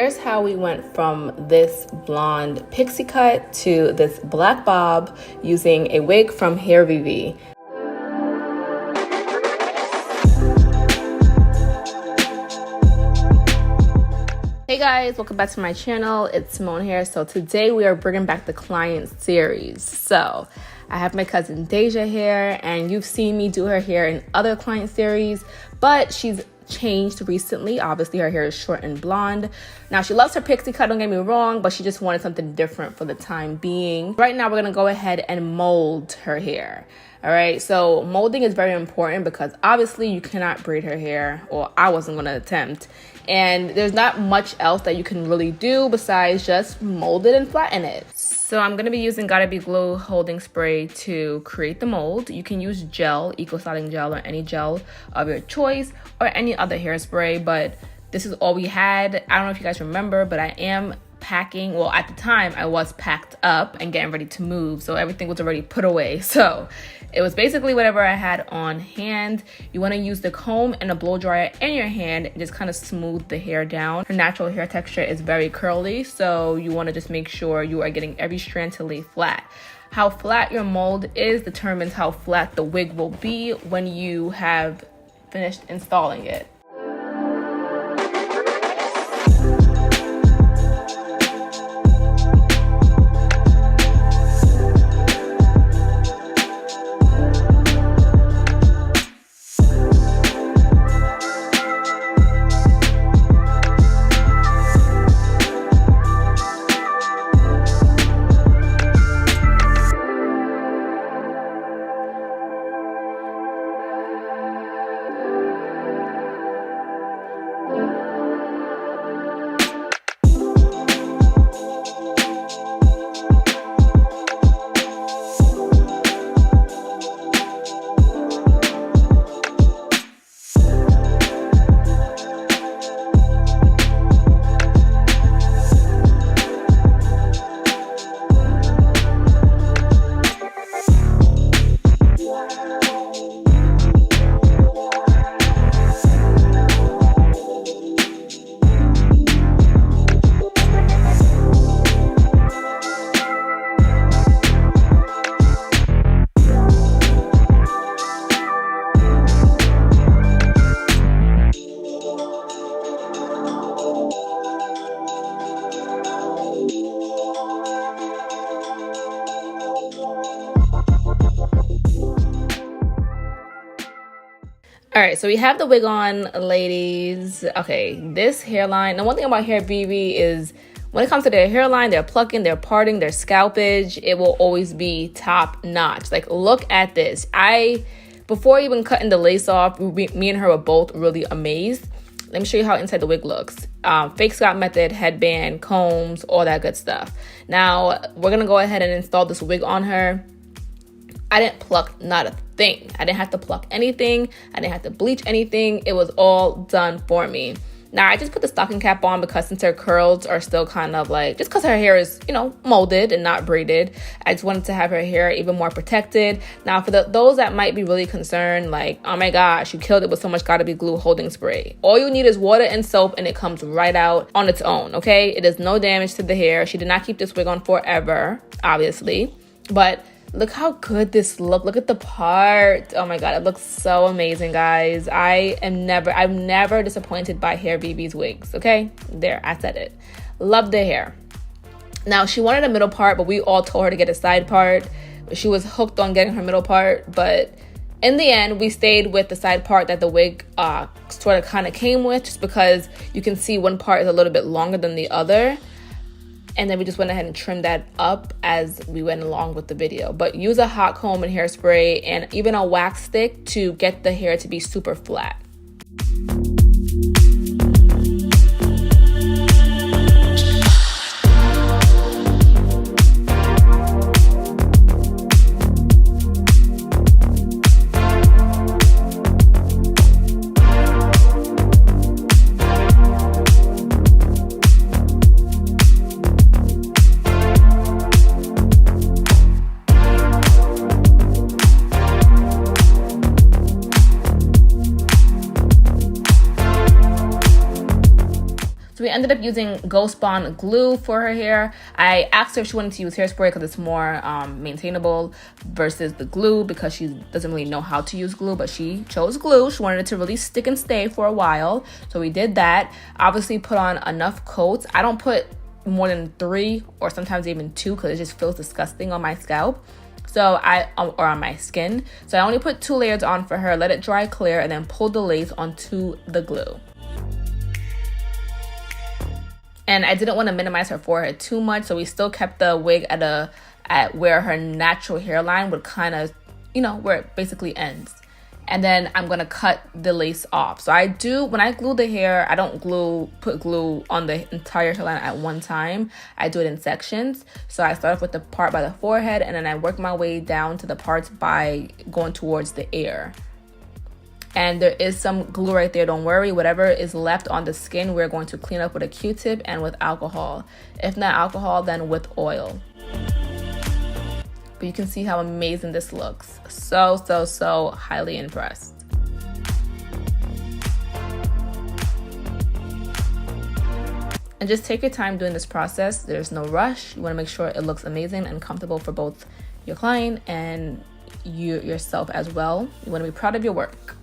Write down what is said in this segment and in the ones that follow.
here's how we went from this blonde pixie cut to this black bob using a wig from Hairvivi. Hey guys, welcome back to my channel. It's Simone here. So today we are bringing back the client series. So I have my cousin Deja here, and you've seen me do her hair in other client series, but she's changed recently. Obviously her hair is short and blonde. Now she loves her pixie cut, don't get me wrong, but she just wanted something different for the time being. Right now we're gonna go ahead and mold her hair. All right, so molding is very important because obviously you cannot braid her hair, or I wasn't gonna attempt, and there's not much else that you can really do besides just mold it and flatten it. So I'm gonna be using Gotta Be Glue holding spray to create the mold. You can use gel, eco styling gel, or any gel of your choice, or any other hairspray, but this is all we had. I don't know if you guys remember, but I am packing. Well, at the time I was packed up and getting ready to move, so everything was already put away. So it was basically whatever I had on hand. You want to use the comb and a blow dryer in your hand and just kind of smooth the hair down. Her natural hair texture is very curly, so you want to just make sure you are getting every strand to lay flat. How flat your mold is determines how flat the wig will be when you have finished installing it. All right, so we have the wig on, ladies. Okay, this hairline. The one thing about Hairvivi is when it comes to their hairline, their plucking, their parting, their scalpage, it will always be top notch. Like, look at this. Before even cutting the lace off, me and her were both really amazed. Let me show you how inside the wig looks. Fake scalp method, headband, combs, all that good stuff. Now, we're gonna go ahead and install this wig on her. I didn't pluck not a thing. I didn't have to pluck anything. I didn't have to bleach anything. It was all done for me. Now, I just put the stocking cap on because since her curls are still kind of like, just because her hair is, you know, molded and not braided, I just wanted to have her hair even more protected. Now, for those that might be really concerned, like, oh my gosh, you killed it with so much Gotta Be Glue holding spray. All you need is water and soap, and it comes right out on its own, okay? It does no damage to the hair. She did not keep this wig on forever, obviously, but look how good this look. Look at the part. Oh my god, it looks so amazing, guys. I'm never disappointed by Hairvivi's wigs, okay? There, I said it. Love the hair. Now, she wanted a middle part, but we all told her to get a side part. She was hooked on getting her middle part, but in the end, we stayed with the side part that the wig sort of kind of came with, just because you can see one part is a little bit longer than the other. And then we just went ahead and trimmed that up as we went along with the video. But use a hot comb and hairspray and even a wax stick to get the hair to be super flat. So we ended up using Ghost Bond glue for her hair. I asked her if she wanted to use hairspray because it's more maintainable versus the glue, because she doesn't really know how to use glue, but she chose glue. She wanted it to really stick and stay for a while. So we did that. Obviously put on enough coats. I don't put more than 3 or sometimes even 2 because it just feels disgusting on my scalp. So or on my skin. So I only put 2 layers on for her, let it dry clear, and then pull the lace onto the glue. And I didn't want to minimize her forehead too much, so we still kept the wig at where her natural hairline would kind of, you know, where it basically ends. And then I'm gonna cut the lace off. So I do, when I glue the hair, I don't put glue on the entire hairline at one time. I do it in sections. So I start off with the part by the forehead, and then I work my way down to the parts by going towards the ear. And there is some glue right there, don't worry. Whatever is left on the skin, we're going to clean up with a Q-tip and with alcohol. If not alcohol, then with oil. But you can see how amazing this looks. So highly impressed. And just take your time doing this process. There's no rush. You want to make sure it looks amazing and comfortable for both your client and yourself as well. You want to be proud of your work.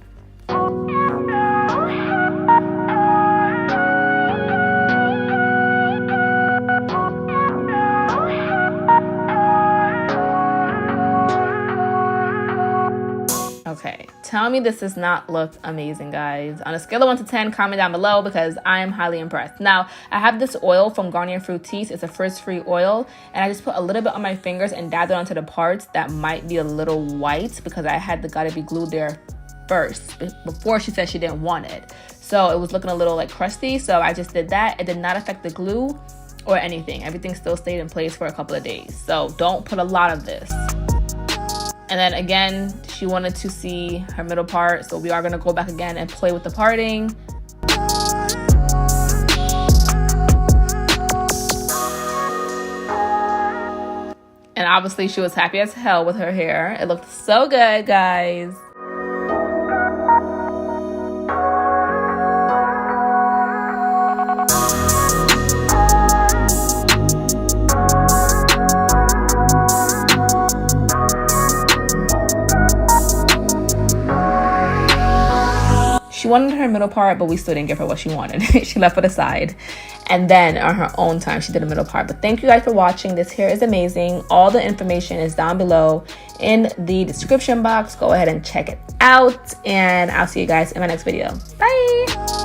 Okay, tell me this does not look amazing, guys. On a scale of 1 to 10, comment down below because I'm highly impressed. Now, I have this oil from Garnier Fructis. It's a frizz-free oil, and I just put a little bit on my fingers and dabbed it onto the parts that might be a little white because I had the gotta be glued there first before she said she didn't want it. So it was looking a little like crusty, so I just did that. It did not affect the glue or anything. Everything still stayed in place for a couple of days. So don't put a lot of this. And then again, she wanted to see her middle part, so we are gonna go back again and play with the parting. And obviously she was happy as hell with her hair. It looked so good, guys. She wanted her middle part, but we still didn't give her what she wanted. She left it aside. And then on her own time, she did a middle part. But thank you guys for watching. This hair is amazing. All the information is down below in the description box. Go ahead and check it out. And I'll see you guys in my next video. Bye.